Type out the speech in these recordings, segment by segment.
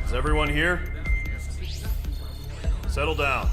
Is everyone here? Settle down.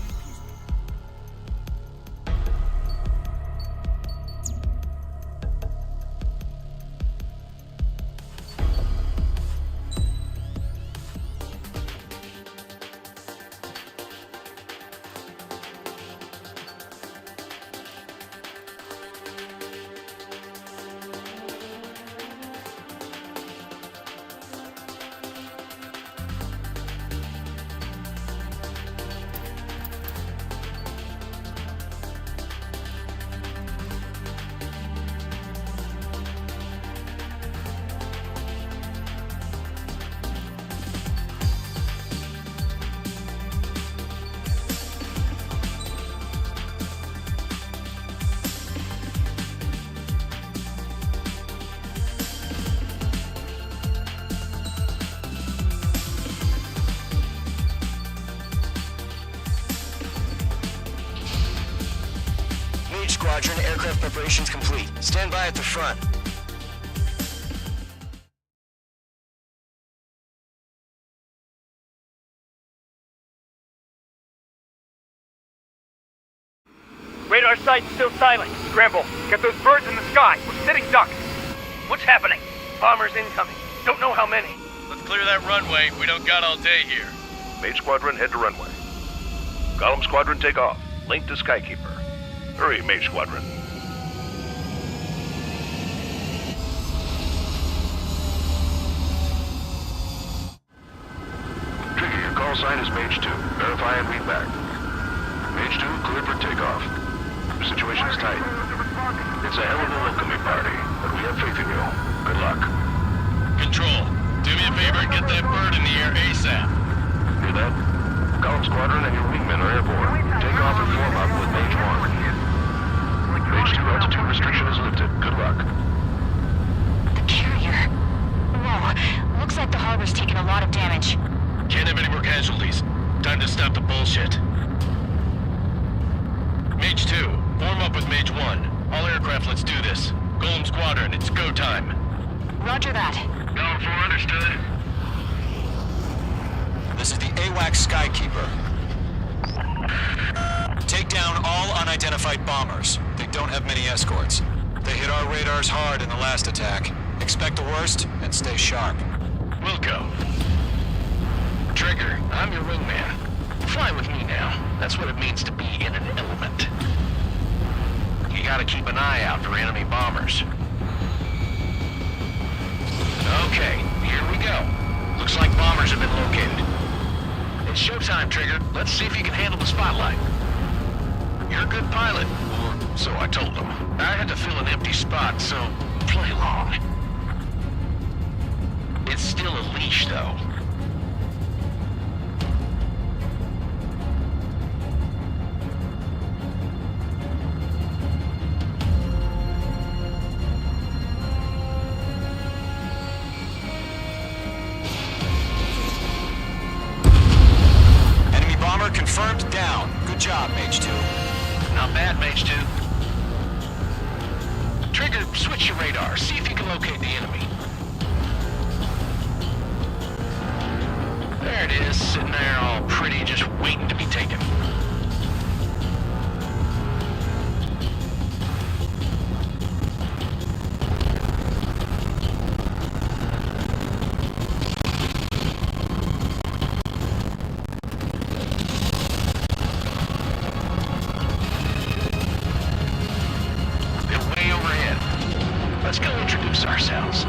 Squadron, aircraft preparations complete. Stand by at the front. Radar site's still silent. Scramble. Get those birds in the sky. We're sitting ducks. What's happening? Bombers incoming. Don't know how many. Let's clear that runway. We don't got all day here. Mage Squadron, head to runway. Golem Squadron, take off. Link to Skykeeper. Hurry, Mage Squadron. Trigger, your call sign is Mage 2. Verify and read back. Mage 2, cleared for takeoff. Your situation is tight. It's a hell of a welcoming party, but we have faith in you. Good luck. Control, do me a favor and get that bird in the air ASAP. Hear that? Golem Squadron and your wingmen are airborne. Take off and form up with Mage 1. Mage 2 altitude restriction is lifted. Good luck. The carrier. Whoa. Looks like the harbor's taken a lot of damage. Can't have any more casualties. Time to stop the bullshit. Mage 2, form up with Mage 1. All aircraft, let's do this. Golem Squadron, it's go time. Roger that. Golem 4, understood. This is the AWACS Skykeeper. Take down all unidentified bombers. They don't have many escorts. They hit our radars hard in the last attack. Expect the worst and stay sharp. Wilco. Trigger, I'm your wingman. Fly with me now. That's what it means to be in an element. You gotta keep an eye out for enemy bombers. Okay, here we go. Looks like bombers have been located. It's showtime, Trigger. Let's see if you can handle the spotlight. You're a good pilot, or so I told them. I had to fill an empty spot, so play along. It's still a leash, though. Enemy bomber confirmed down. Good job, Mage 2. Not bad, Mage 2. Trigger, switch your radar. See if you can locate the enemy. There it is, sitting there all pretty, just waiting to be taken. Let's go introduce ourselves.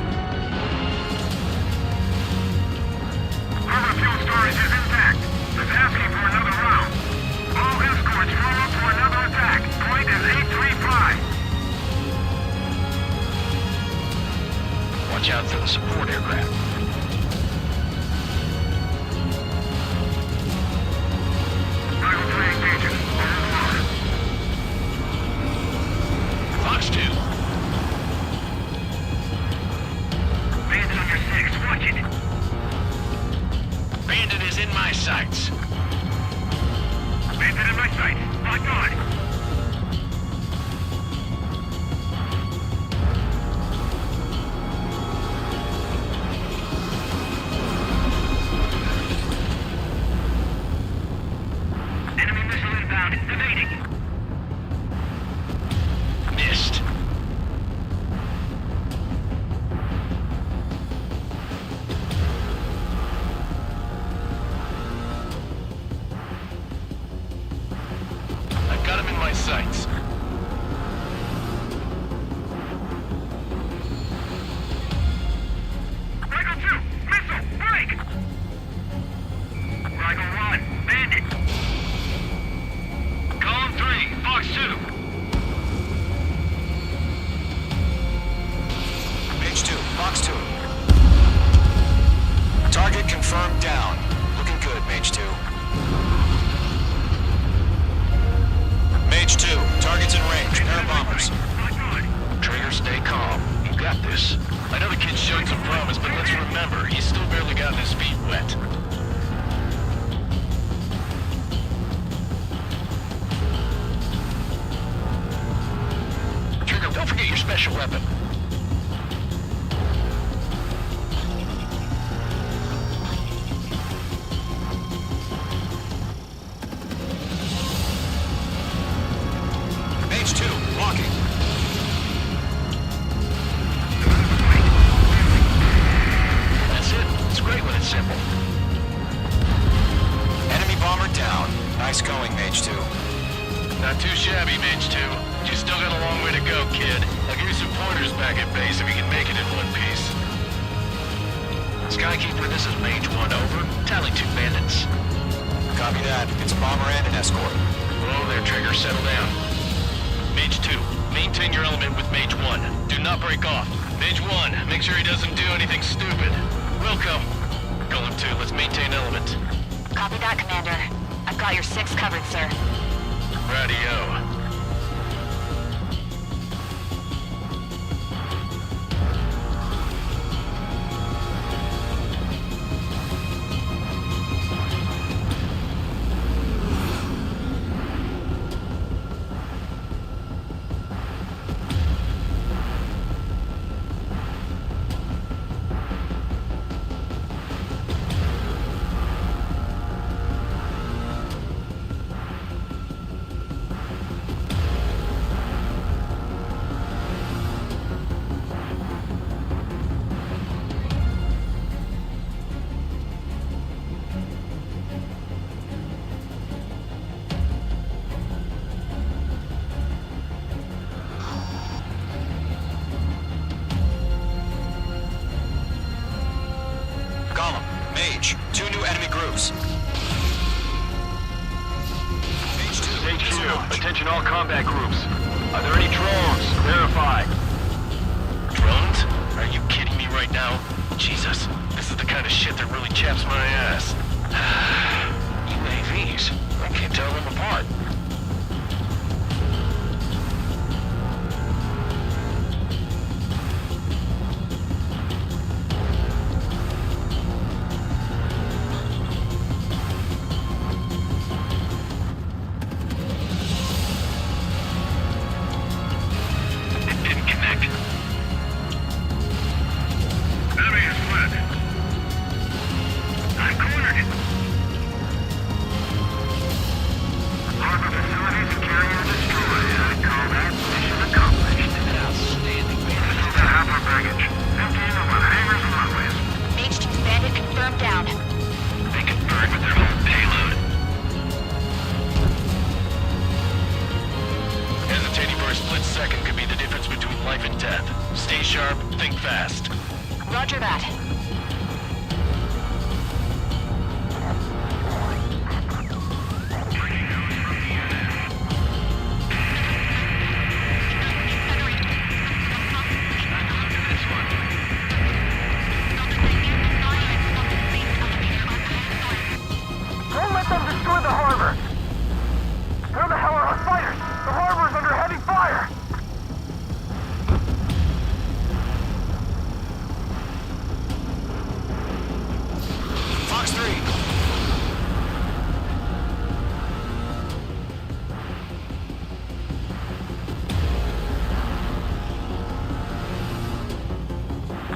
Harbor fuel storage is intact. It's asking for another round. All escorts form up for another attack. Point is 835. Watch out for the support aircraft. Toggle to engaging. Fox 2. Bandit on your 6. Watch it. Bandit is in my sights. Bandit in my sight. Lock on. sights. Rifle 2! Missile! Break! Rifle 1! Bandit! Column 3! Fox 2! Mage 2, Fox 2. Target confirmed down. Looking good, Mage 2. Mage 2, target's in range. Pair of bombers. Trigger, stay calm. You got this. I know the kid showed some promise, but let's remember, he's still barely gotten his feet wet. Trigger, don't forget your special weapon. Mage 2, walking. That's it. It's great when it's simple. Enemy bomber down. Nice going, Mage 2. Not too shabby, Mage 2. You still got a long way to go, kid. I'll give you some pointers back at base if you can make it in one piece. Skykeeper, this is Mage 1, over. Tally 2 bandits. Copy that. It's a bomber and an escort. Whoa there, Trigger. Settle down. Mage 2, maintain your element with Mage 1. Do not break off. Mage 1, make sure he doesn't do anything stupid. Welcome. Column 2, let's maintain element. Copy that, Commander. I've got your 6 covered, sir. Radio. Column, Mage, 2 new enemy groups. Mage 2, Stage 2, dislodge. attention all combat groups. Are there any drones? Verify. Drones? Are you kidding me right now? Jesus, this is the kind of shit that really chaps my ass. UAVs? I can't tell them apart. It didn't connect. Enemy is fled. I'm cornered. Harbor facility security destroyed. I call that mission accomplished. Outstanding. This is the half our baggage. 15 of our hangars and runways. Mage 2 bandit confirmed down. They can burn with their whole payload. Hesitating for a split second could be the difference between life and death. Stay sharp, think fast. Roger that. Don't let them destroy the harbor! Where the hell are our fighters? The harbor's under heavy fire! Fox 3.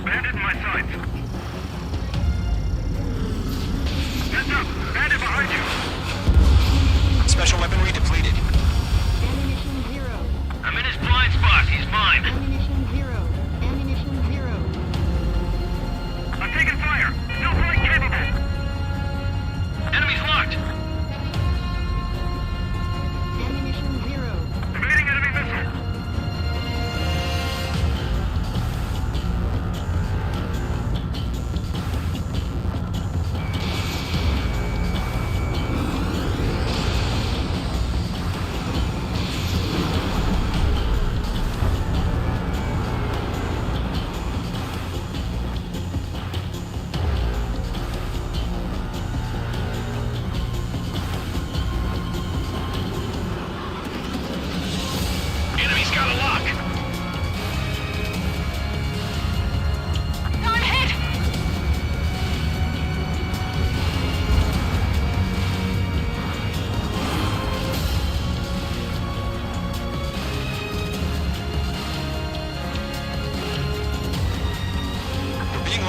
Bandit in my sights. Heads up! Bandit behind you! Special weaponry depleted. Ammunition 0. I'm in his blind spot. He's mine. Ammunition 0. Ammunition 0. I'm taking fire. Still quite capable. Enemy's locked. Ammunition 0.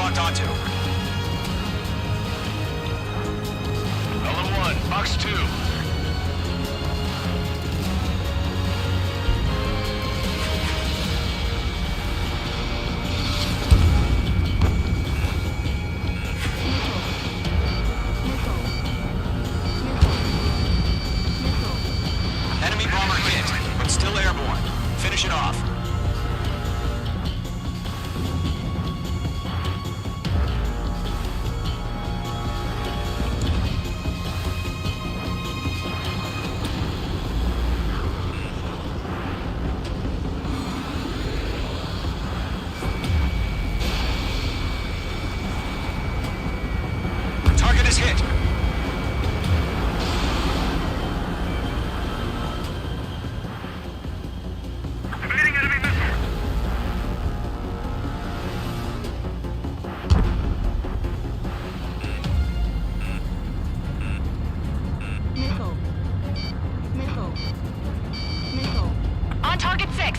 locked onto. Column 1, box 2. Enemy bomber hit, but still airborne. Finish it off. Target is hit. Evading enemy missile. Missile. Missile. Missile. On target 6.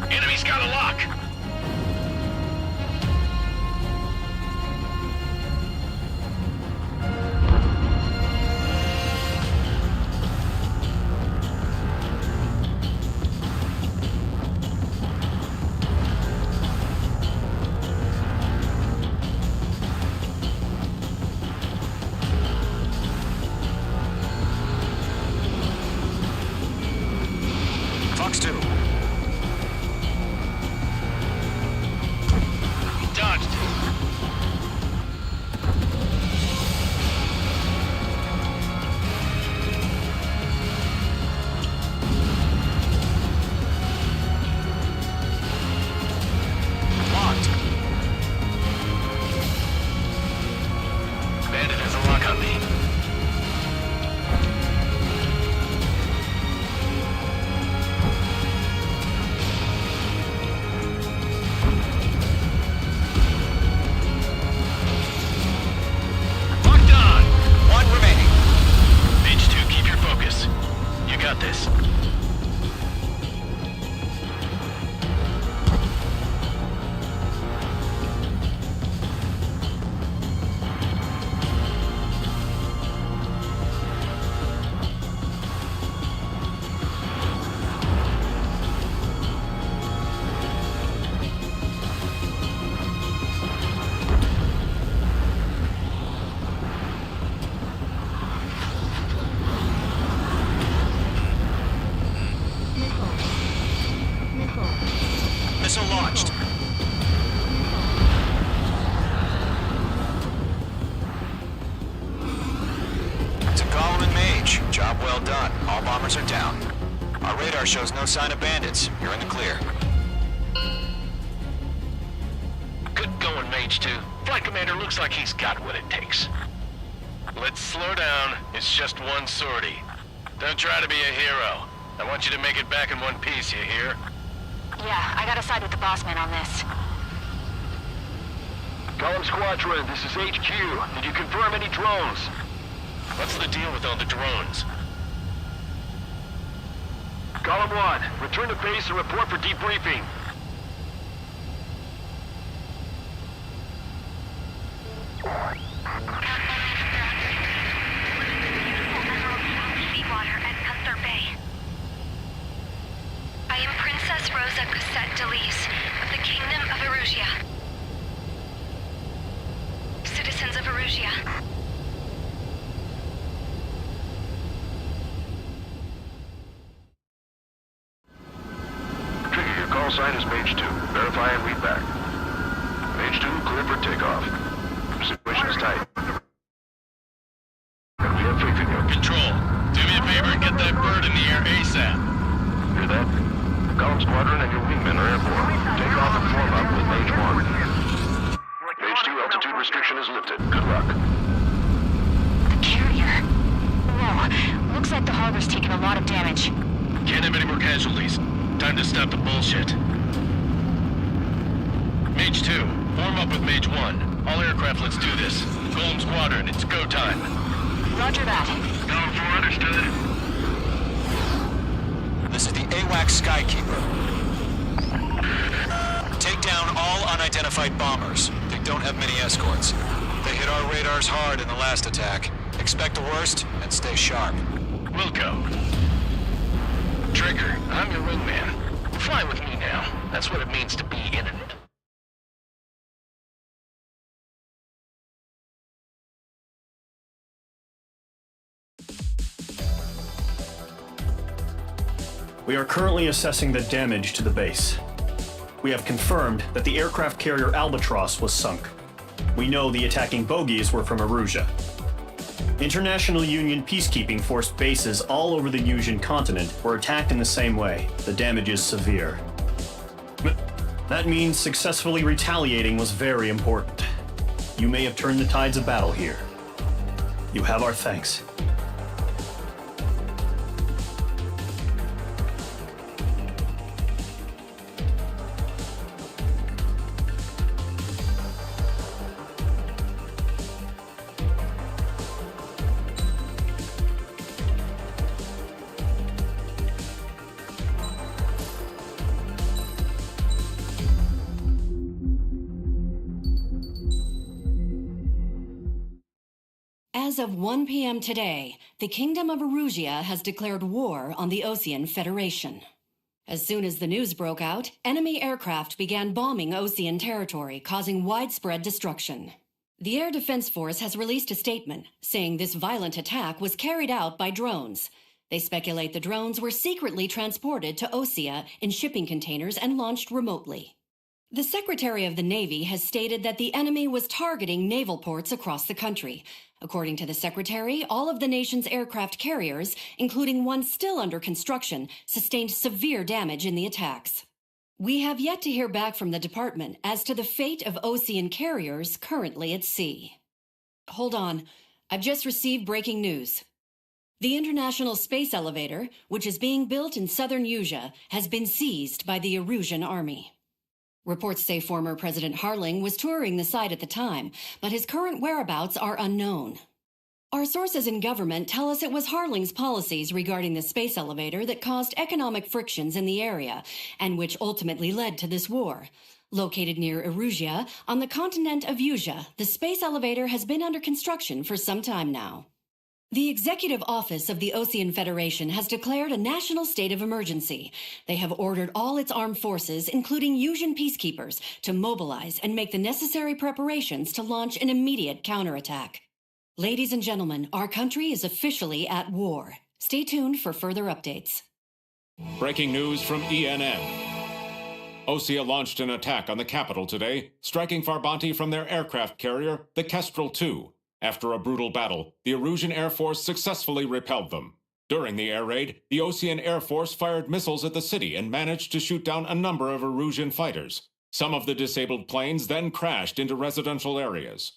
Enemy's got a lock. Fox 2. Dodged. Locked. Bandit has a lock on me. Locked on. One remaining. Mage 2, keep your focus. You got this. Missile launched. To Golem and Mage, job well done. All bombers are down. Our radar shows no sign of bandits. You're in the clear. Good going, Mage 2. Flight Commander looks like he's got what it takes. Let's slow down. It's just one sortie. Don't try to be a hero. I want you to make it back in one piece, you hear? Yeah, I gotta side with the boss man on this. Column Squadron, this is HQ. Did you confirm any drones? What's the deal with all the drones? Column 1, return to base and report for debriefing. Seawater at Gunther Bay. I am Princess Rosa Cosette Delise of the Kingdom of Erusia. Citizens of Erusia. Trigger, your call sign is Mage 2. Verify and read back. Mage 2, clear for takeoff. Situation is tight. And we have faith in you. Control, do me a favor and get that bird in the air ASAP. Hear that? Column Squadron and your wingmen are airborne. Take off and form up with Mage 1. Mage 2, altitude restriction is lifted. Good luck. The carrier. Whoa, looks like the harbor's taken a lot of damage. Can't have any more casualties. Time to stop the bullshit. Mage 2, form up with Mage 1. All aircraft, let's do this. Golem Squadron, it's go time. Roger that. Column 4 understood. attack Skykeeper. Take down all unidentified bombers. They don't have many escorts. They hit our radars hard in the last attack. Expect the worst and stay sharp. Wilco. Trigger, I'm your wingman. Fly with me now. That's what it means to be in an... We are currently assessing the damage to the base. We have confirmed that the aircraft carrier Albatross was sunk. We know the attacking bogies were from Erusia. International Union peacekeeping force bases all over the Yusian continent were attacked in the same way. The damage is severe. That means successfully retaliating was very important. You may have turned the tides of battle here. You have our thanks. As of 1 p.m. today, the Kingdom of Erusia has declared war on the Osean Federation. As soon as the news broke out, enemy aircraft began bombing Osean territory, causing widespread destruction. The Air Defense Force has released a statement saying this violent attack was carried out by drones. They speculate the drones were secretly transported to Osea in shipping containers and launched remotely. The Secretary of the Navy has stated that the enemy was targeting naval ports across the country. According to the Secretary, all of the nation's aircraft carriers, including one still under construction, sustained severe damage in the attacks. We have yet to hear back from the department as to the fate of Osean carriers currently at sea. Hold on. I've just received breaking news. The International Space Elevator, which is being built in southern Yusia, has been seized by the Erusian army. Reports say former President Harling was touring the site at the time, but his current whereabouts are unknown. Our sources in government tell us it was Harling's policies regarding the space elevator that caused economic frictions in the area, and which ultimately led to this war. Located near Erusia, on the continent of Yusia, the space elevator has been under construction for some time now. The Executive Office of the Osean Federation has declared a national state of emergency. They have ordered all its armed forces, including Yusian peacekeepers, to mobilize and make the necessary preparations to launch an immediate counterattack. Ladies and gentlemen, our country is officially at war. Stay tuned for further updates. Breaking news from ENN. Osea launched an attack on the capital today, striking Farbanti from their aircraft carrier, the Kestrel II. After a brutal battle, the Erusian Air Force successfully repelled them. During the air raid, the Osean Air Force fired missiles at the city and managed to shoot down a number of Erusian fighters. Some of the disabled planes then crashed into residential areas.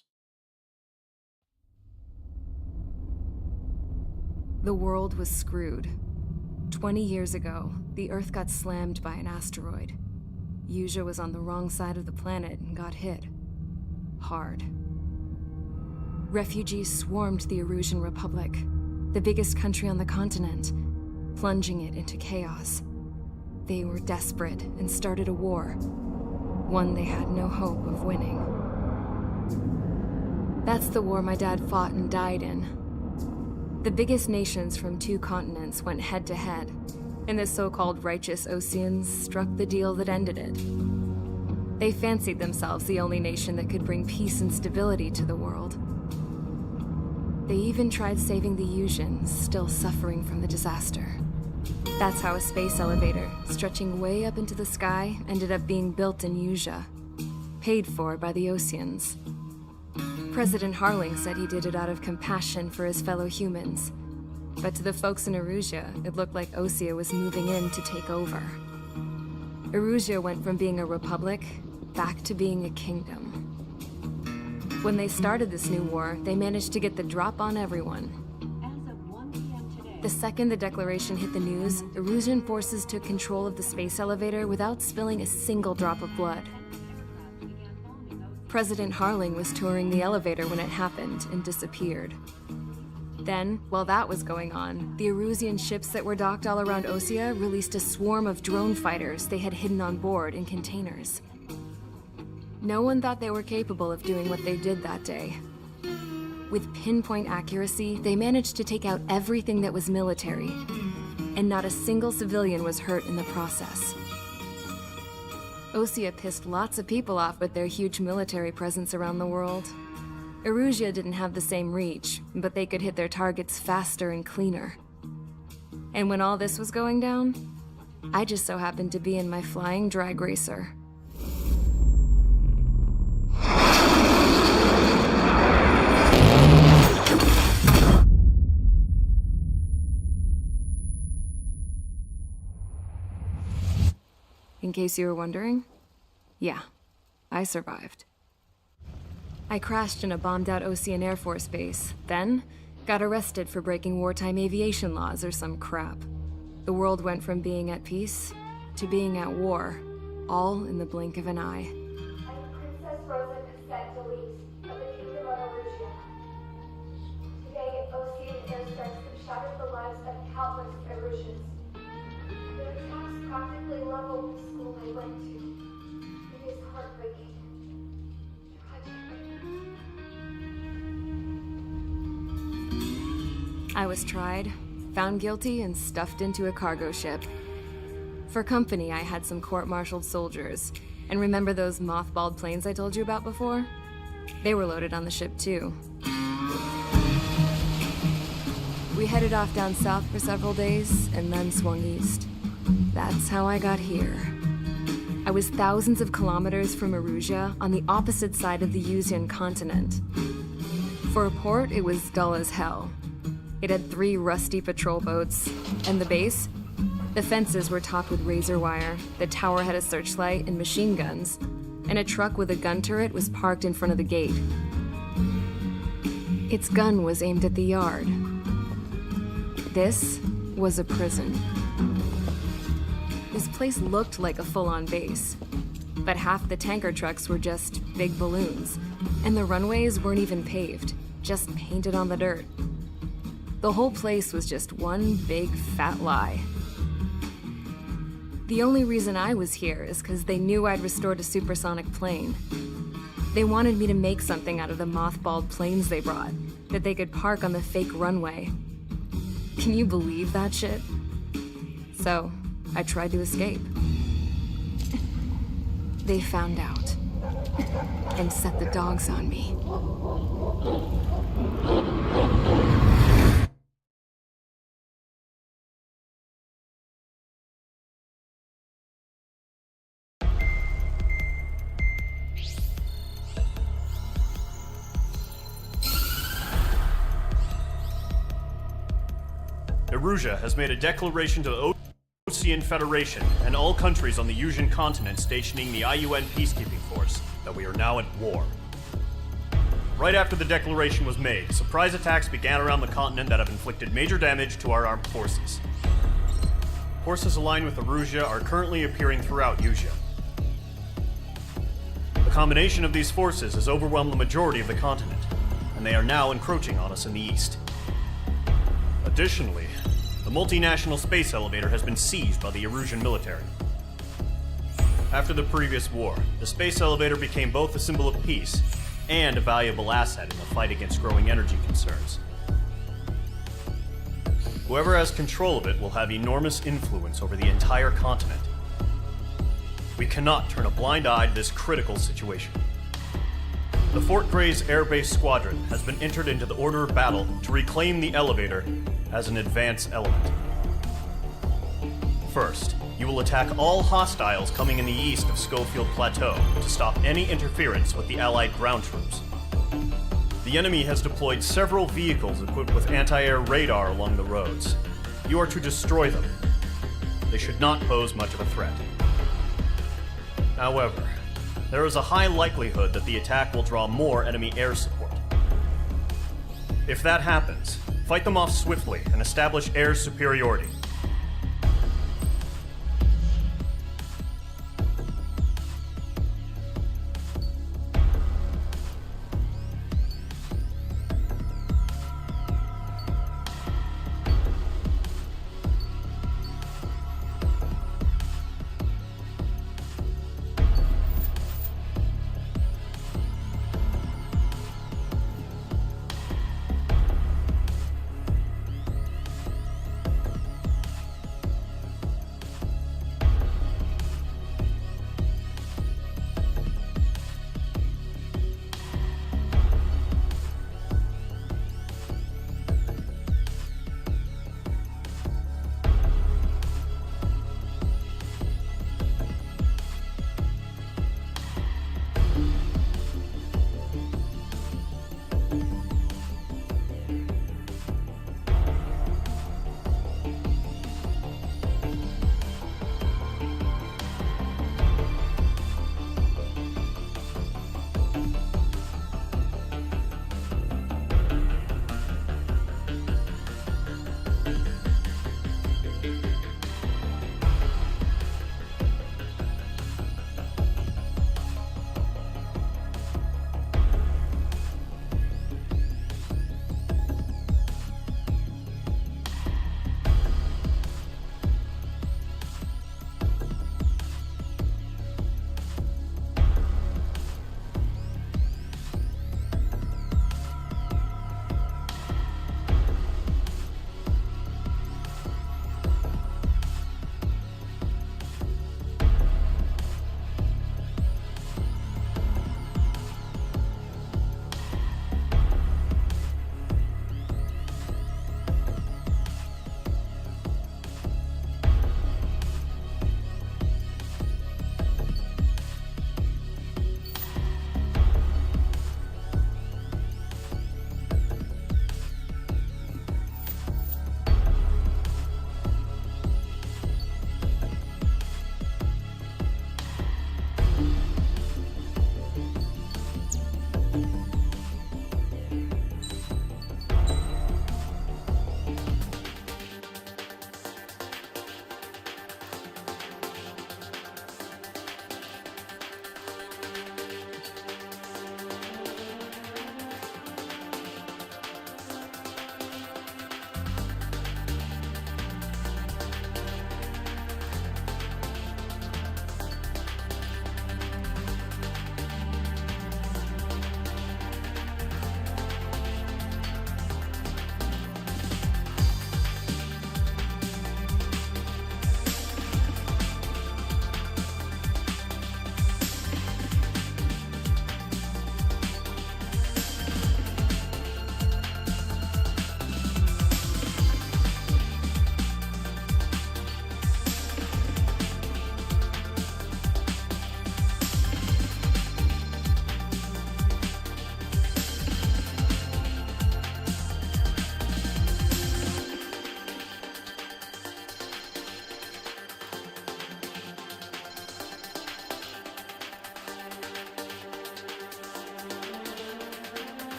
The world was screwed. 20 years ago, the Earth got slammed by an asteroid. Yusia was on the wrong side of the planet and got hit. Hard. Refugees swarmed the Erusian Republic, the biggest country on the continent, plunging it into chaos. They were desperate and started a war, one they had no hope of winning. That's the war my dad fought and died in. The biggest nations from 2 continents went head-to-head, and the so-called righteous Oseans struck the deal that ended it. They fancied themselves the only nation that could bring peace and stability to the world. They even tried saving the Yusians, still suffering from the disaster. That's how a space elevator, stretching way up into the sky, ended up being built in Yusia, paid for by the Oseans. President Harling said he did it out of compassion for his fellow humans. But to the folks in Erusia, it looked like Osea was moving in to take over. Erusia went from being a republic back to being a kingdom. When they started this new war, they managed to get the drop on everyone. As of 1 p.m. today, The second the declaration hit the news, Erusian forces took control of the space elevator without spilling a single drop of blood. President Harling was touring the elevator when it happened and disappeared. Then, while that was going on, the Erusian ships that were docked all around Osea released a swarm of drone fighters they had hidden on board in containers. No one thought they were capable of doing what they did that day. With pinpoint accuracy, they managed to take out everything that was military, and not a single civilian was hurt in the process. Osea pissed lots of people off with their huge military presence around the world. Erusia didn't have the same reach, but they could hit their targets faster and cleaner. And when all this was going down, I just so happened to be in my flying drag racer. In case you were wondering, yeah, I survived. I crashed in a bombed-out Osean Air Force base, then got arrested for breaking wartime aviation laws or some crap. The world went from being at peace to being at war, all in the blink of an eye. I'm Princess Rosa Cassette Delise of the Kingdom of Erusia. Today, Osean airstrikes have shattered the lives of countless Erusians. The attacks practically leveled the school I went to. It is heartbreaking. I was tried, found guilty, and stuffed into a cargo ship. For company, I had some court-martialed soldiers. And remember those mothballed planes I told you about before? They were loaded on the ship, too. We headed off down south for several days, and then swung east. That's how I got here. I was thousands of kilometers from Erusia, on the opposite side of the Usian continent. For a port, it was dull as hell. It had 3 rusty patrol boats, and the base? The fences were topped with razor wire, the tower had a searchlight and machine guns, and a truck with a gun turret was parked in front of the gate. Its gun was aimed at the yard. This was a prison. This place looked like a full-on base, but half the tanker trucks were just big balloons, and the runways weren't even paved, just painted on the dirt. The whole place was just one big fat lie. The only reason I was here is because they knew I'd restored a supersonic plane. They wanted me to make something out of the mothballed planes they brought, that they could park on the fake runway. Can you believe that shit? So, I tried to escape. They found out, and set the dogs on me. Erusia has made a declaration to the Osean Federation and all countries on the Usian continent stationing the IUN peacekeeping force that we are now at war. Right after the declaration was made, surprise attacks began around the continent that have inflicted major damage to our armed forces. Forces aligned with Erusia are currently appearing throughout Usia. The combination of these forces has overwhelmed the majority of the continent, and they are now encroaching on us in the east. Additionally, the multinational space elevator has been seized by the Erusian military. After the previous war, the space elevator became both a symbol of peace and a valuable asset in the fight against growing energy concerns. Whoever has control of it will have enormous influence over the entire continent. We cannot turn a blind eye to this critical situation. The Fort Gray's Air Base Squadron has been entered into the order of battle to reclaim the elevator as an advance element. First, you will attack all hostiles coming in the east of Schofield Plateau to stop any interference with the Allied ground troops. The enemy has deployed several vehicles equipped with anti-air radar along the roads. You are to destroy them. They should not pose much of a threat. However, there is a high likelihood that the attack will draw more enemy air support. If that happens, fight them off swiftly and establish air superiority.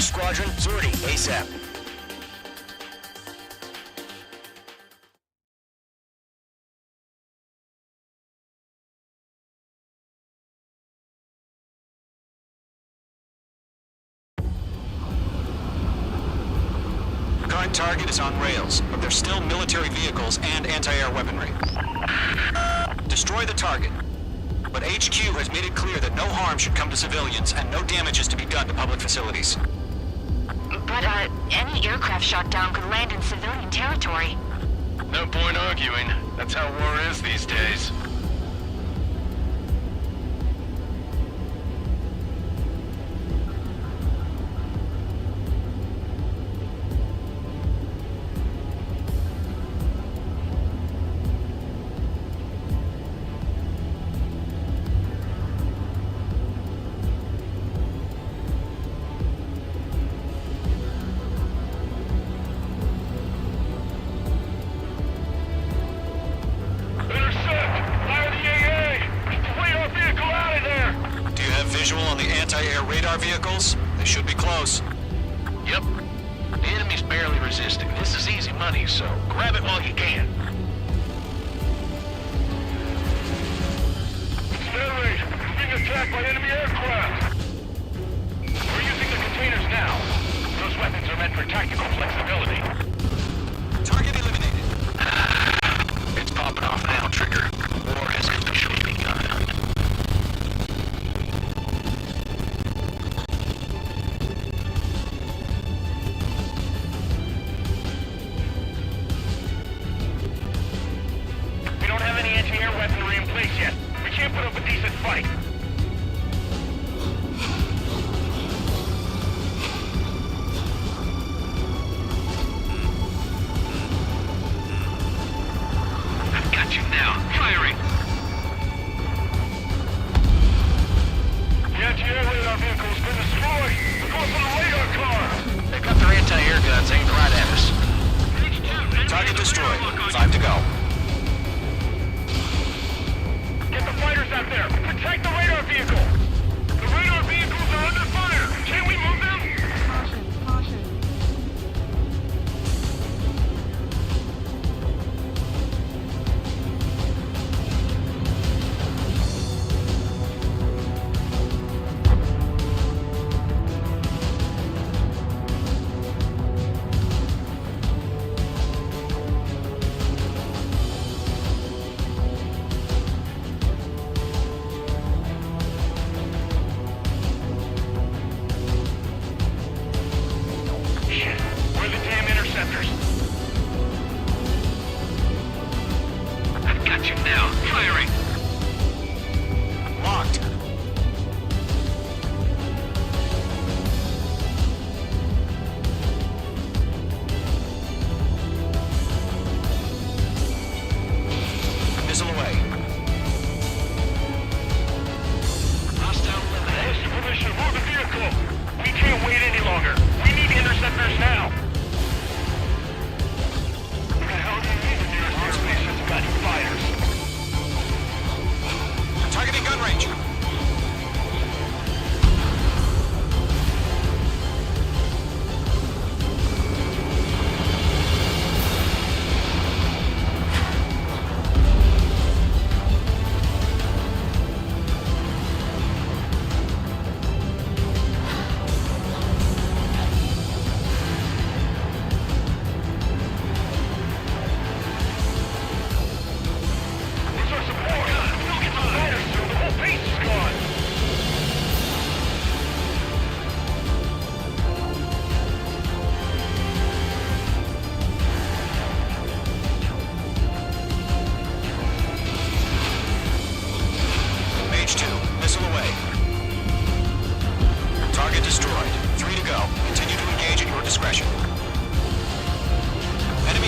Squadron, sortie, ASAP. Current target is on rails, but there's still military vehicles and anti-air weaponry. Destroy the target. But HQ has made it clear that no harm should come to civilians and no damage is to be done to public facilities. But, any aircraft shot down could land in civilian territory. No point arguing. That's how war is these days. Visual on the anti-air radar vehicles? They should be close. Yep. The enemy's barely resisting. This is easy money, so grab it while you can. Stanley, we're being attacked by enemy aircraft. We're using the containers now. Those weapons are meant for tactical flexibility. Target eliminated. It's popping off now, Trigger. War has officially begun. Put up a decent fight. I've got you now. Firing. The anti-air radar vehicle's been destroyed. We're going for the radar car. They've got their anti-air guns aimed right at us. Target destroyed. 5 to go. Get the fighters out there! Protect the radar vehicle! The radar vehicles are under fire! Can we move them? Caution, caution.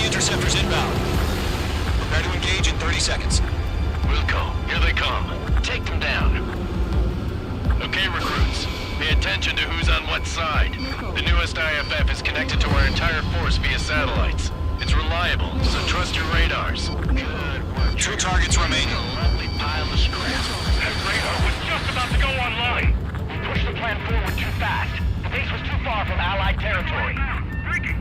Interceptors inbound. Prepare to engage in 30 seconds. Wilco, here they come. Take them down. Okay, recruits. Pay attention to who's on what side. The newest IFF is connected to our entire force via satellites. It's reliable, so trust your radars. Good work. 2 targets remaining. A lovely pile of scrap. That radar was just about to go online. We pushed the plan forward too fast. The base was too far from our contact territory. Breaking!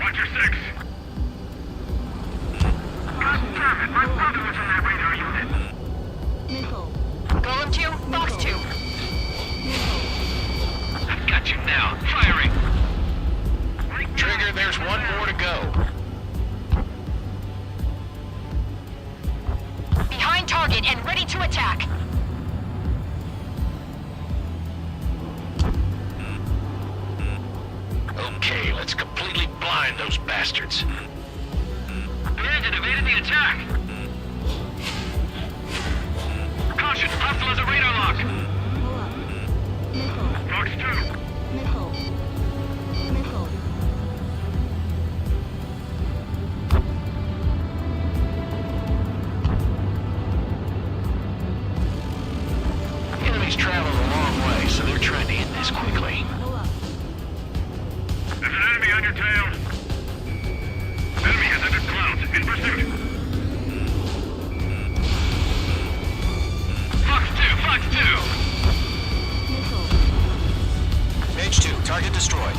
Watch your six! God damn it! My brother was in that radar unit! Missile. Golem 2, Fox 2. I've got you now. Firing. Trigger, there's one more to go. Behind target and ready to attack. Okay, let's completely blind those bastards. Bandit evaded the attack! Caution! Hostile has a radar lock! Pull up. Missile. Fox 2! Missile. Missile. Enemies travel a long way, so they're trying to end this quickly. Pull up. There's an enemy on your tail! Enemy has entered clouds, in pursuit! Fox 2! Missile. H2, target destroyed.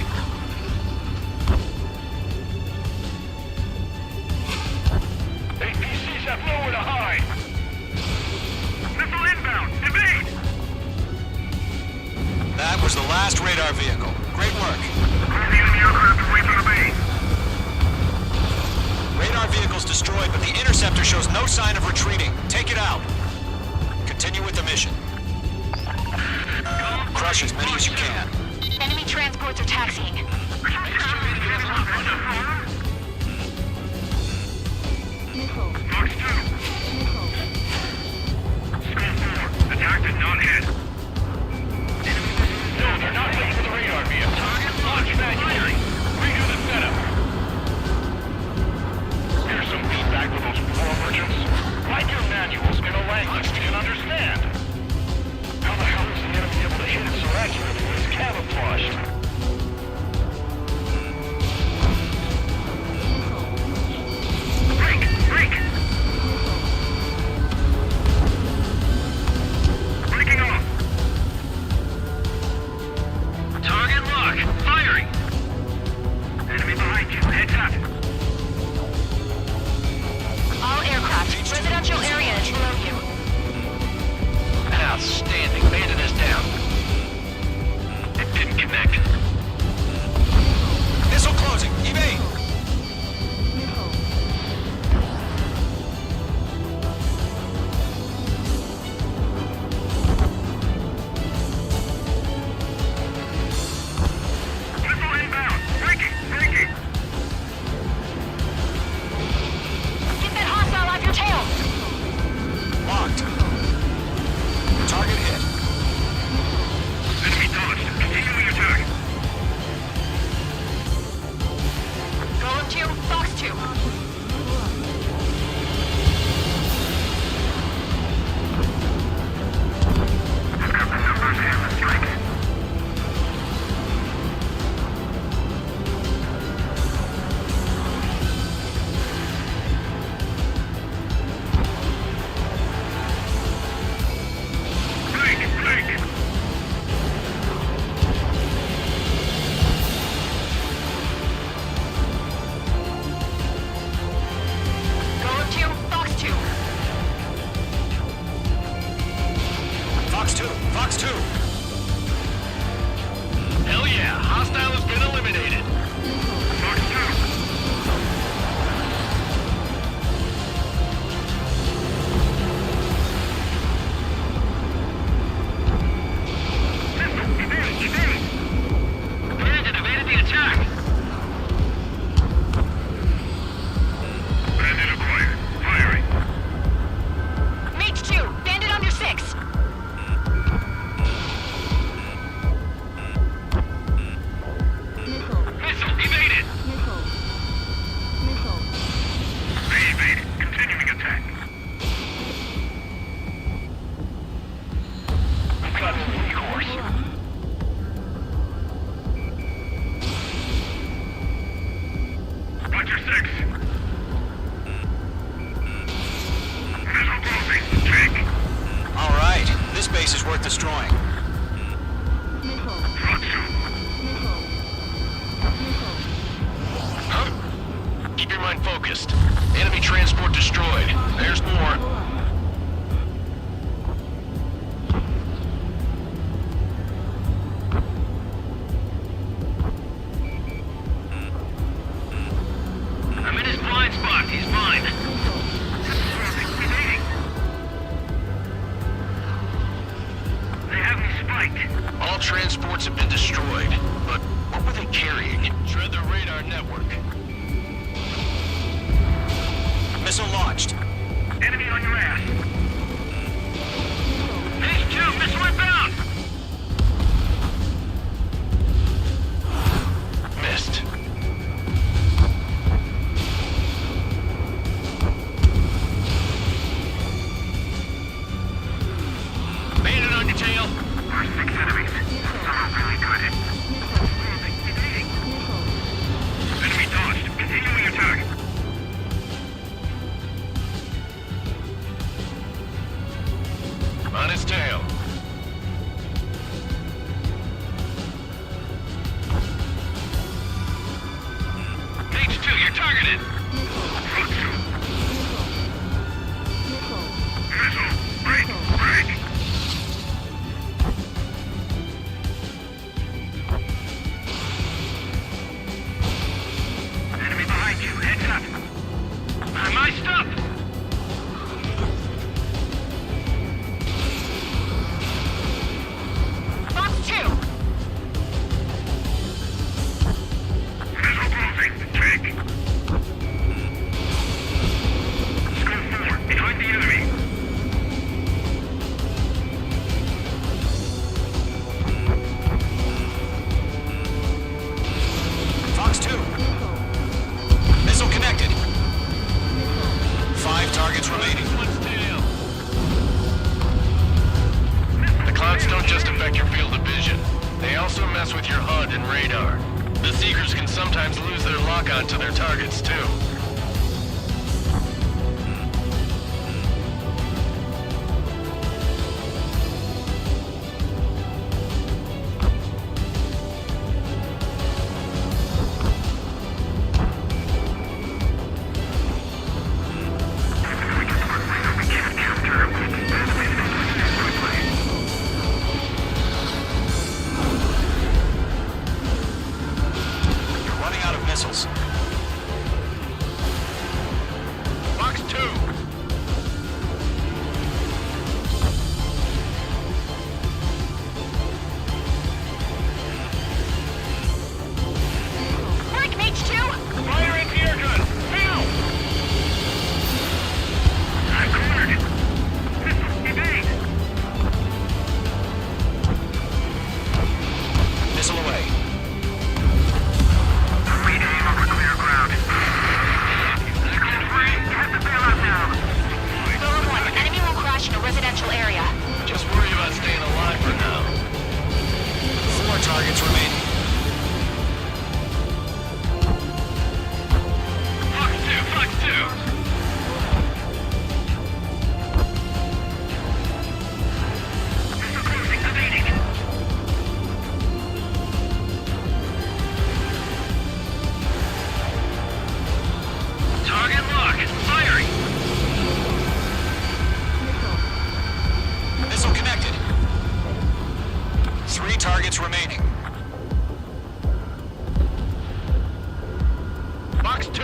APCs have nowhere to hide! Missile inbound! Evade! That was the last radar vehicle. Great work. Call the enemy aircraft away from the base! Radar vehicle's destroyed, but the interceptor shows no sign of retreating. Take it out. Continue with the mission. Crush as many as you can. Enemy transports are taxiing. Missile. Fox 2! Missile. Skull 4, attack did not hit! No, they're not waiting for the radar vehicle. Launch manually. Redo the setup. Here's some feedback for those war merchants. Write your manuals in a language we can understand. How the hell is the enemy able to hit it so accurately when it's camouflaged? destroying. Missile. Missile. Missile. Huh? Keep your mind focused. Enemy transport destroyed. There's more. Pull up. I'm in his blind spot. He's mine. Evading. They have me spiked. All transports have been destroyed. But what were they carrying? Shred their radar network. Missile launched. Enemy on your ass. Phase 2, missile inbound. Missed. Bandit on your tail. There's 6 enemies. Some are really good. Evading. Enemy dodged. Continuing attack. On his tail. Phase 2, you're targeted. Missile. Break. Break. Enemy behind you. Heads up. I'm iced up. Box 2! Missile closing. Take. Scope 4. Behind the enemy. Fox 2. Missile connected. 5 targets remaining. The clouds don't just affect your field of vision. They also mess with your HUD and radar. The Seekers can sometimes lose their lock-on to their targets, too. You're running out of missiles. Box 2! Break, Mage 2! Firing the air gun. Now. I'm cornered. Missile. Evade. Missile away. Free to aim over clear ground. Scope 3. Hit the bailout now. Bullet 1, enemy will crash in a residential area. Just worry about staying alive for now. 4 targets remaining. Fox 2. Fox 2. Missile closing. Evading. Target lock. Firing. Missile connected. 3 targets remaining. Box 2!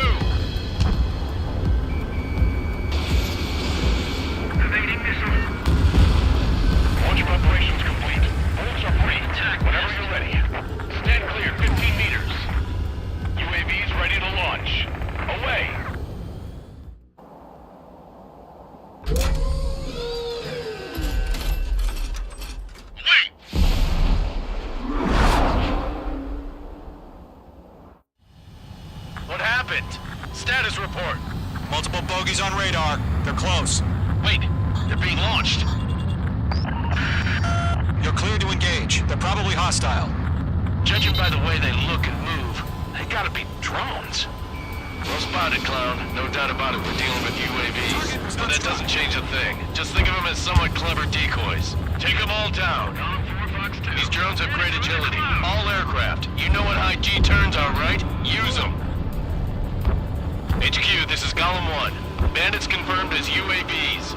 Evading missile. Launch preparations complete. Bolts are free. Whenever you're ready. Stand clear, 15 meters. UAVs ready to launch. Away! Wait. What happened? Status report. Multiple bogies on radar. They're close. Wait, they're being launched. You're clear to engage. They're probably hostile. Judging by the way they look and move, they gotta be drones. We'll spot spotted, clown. No doubt about it, we're dealing with UAVs. But that doesn't change a thing. Just think of them as somewhat clever decoys. Take them all down. These drones have great agility. All aircraft. You know what high G turns are, right? Use them. HQ, this is Golem 1. Bandits confirmed as UAVs.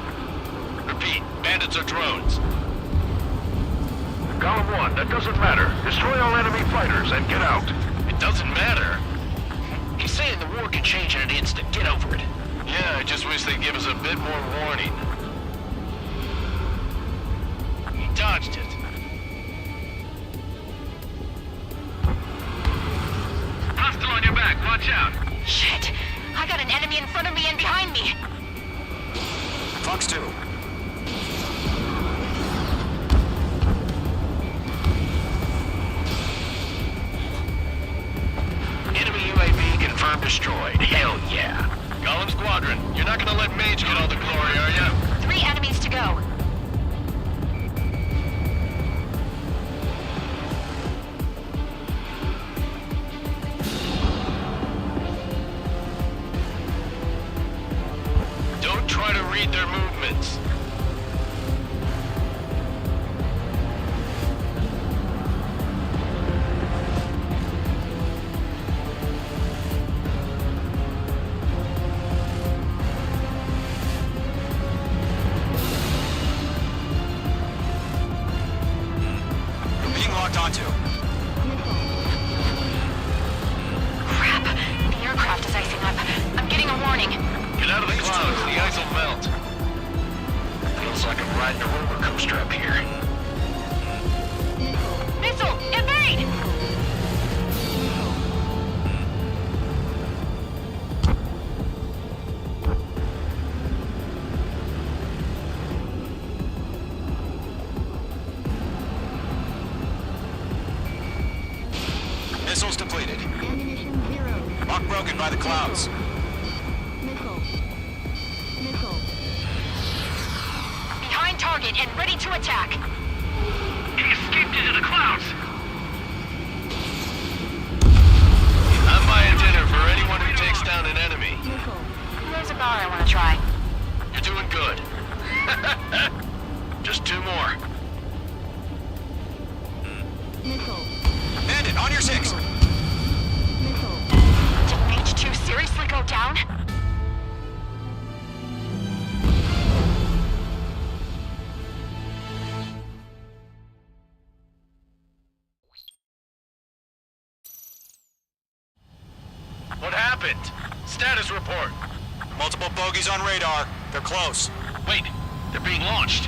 Repeat, bandits are drones. Golem 1, that doesn't matter. Destroy all enemy fighters and get out. It doesn't matter. He's saying the war can change in an instant. Get over it. Yeah, I just wish they'd give us a bit more warning. He dodged it. Hostile on your back, watch out. Shit! I got an enemy in front of me and behind me! Fox 2. Enemy UAV confirmed destroyed. Hell yeah. Golem Squadron, you're not gonna let Mage get all the glory, are ya? 3 enemies to go. Don't try to read their movements. Being locked onto. Crap! The aircraft is icing up. I'm getting a warning. Get out of the clouds, the ice will melt. Feels like I'm riding a roller coaster up here. Missile! Evade! Missiles depleted. Ammunition 0. Lock broken by the clouds. Missile. Missile. Behind target and ready to attack. He escaped into the clouds. I'm buying dinner for anyone who takes down an enemy. Missile. There's a bar I want to try. You're doing good. Just 2 more. Missile. Bandit, on your 6. Missile. Did Mage 2 seriously go down? What happened? Status report. Multiple bogies on radar. They're close. Wait, they're being launched.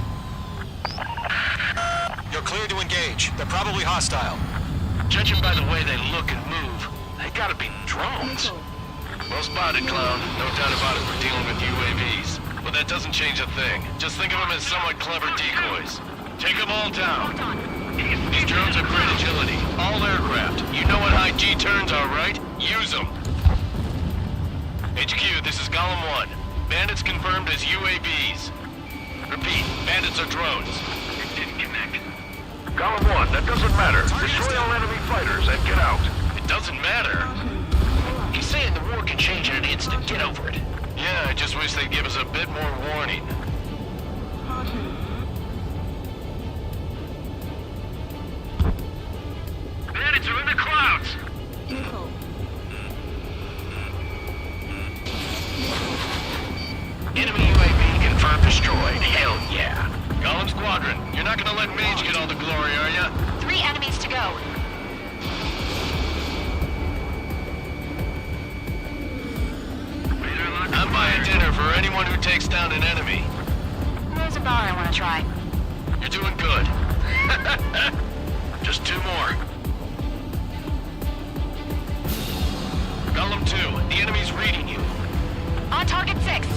You're clear to engage. They're probably hostile. Judging by the way they look and move, they gotta be drones. Missile. Well spotted, clown. No doubt about it, we're dealing with UAVs. But that doesn't change a thing. Just think of them as somewhat clever decoys. Take them all down. These drones have great agility. All aircraft. You know what high G turns are, right? Use them. HQ, this is Golem 1. Bandits confirmed as UAVs. Repeat, bandits are drones. It didn't connect. Golem 1, that doesn't matter. Destroy all enemy fighters and get out. It doesn't matter. He's saying the war can change in an instant. Get over it. Yeah, I just wish they'd give us a bit more warning. Caution. Bandits are in the clouds. Missile. Enemy UAV confirmed destroyed. Hell yeah. Golem Squadron, you're not gonna let Mage get all the glory, are ya? 3 enemies to go. Radar lock. I'm buying dinner for anyone who takes down an enemy. There's a bar I want to try. You're doing good. Just 2 more. Golem 2, the enemy's reading you. On target 6.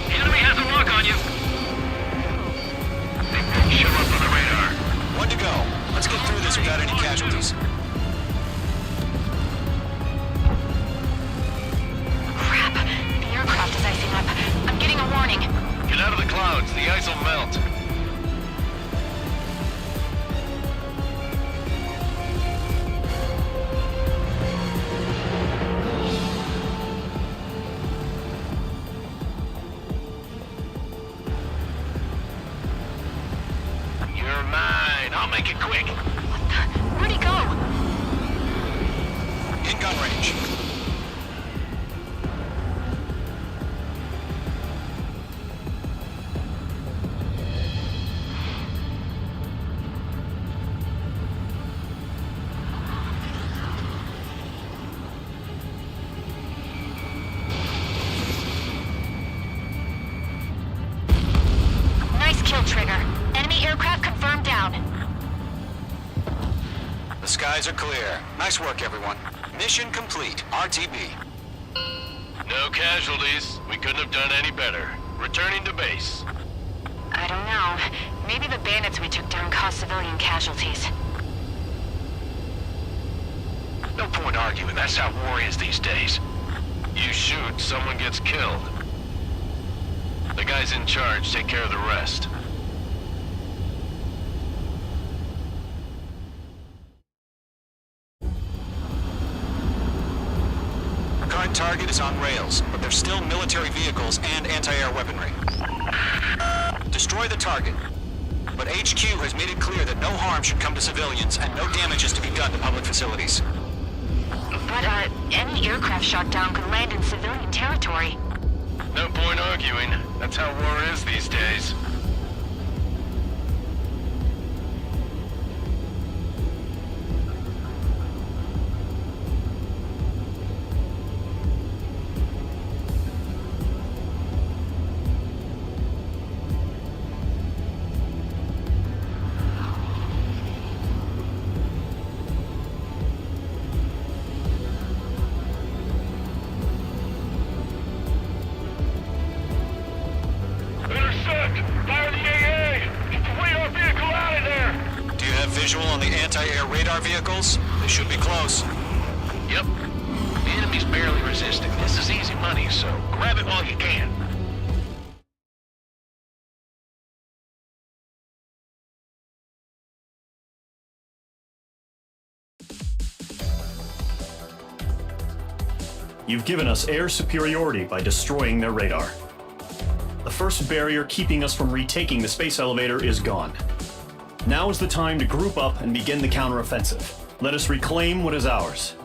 The enemy has a lock on you. They won't show up on the radar. 1 to go. Let's get through this without any casualties. Crap. The aircraft is icing up. I'm skies are clear. Nice work, everyone. Mission complete. RTB. No casualties. We couldn't have done any better. Returning to base. I don't know. Maybe the bandits we took down caused civilian casualties. No point arguing. That's how war is these days. You shoot, someone gets killed. The guys in charge take care of the rest. Our current target is on rails, but there's still military vehicles and anti-air weaponry. Destroy the target. But HQ has made it clear that no harm should come to civilians and no damage is to be done to public facilities. But, any aircraft shot down could land in civilian territory. No point arguing. That's how war is these days. Visual on the anti-air radar vehicles? They should be close. Yep. The enemy's barely resisting. This is easy money, so grab it while you can. You've given us air superiority by destroying their radar. The first barrier keeping us from retaking the space elevator is gone. Now is the time to group up and begin the counteroffensive. Let us reclaim what is ours.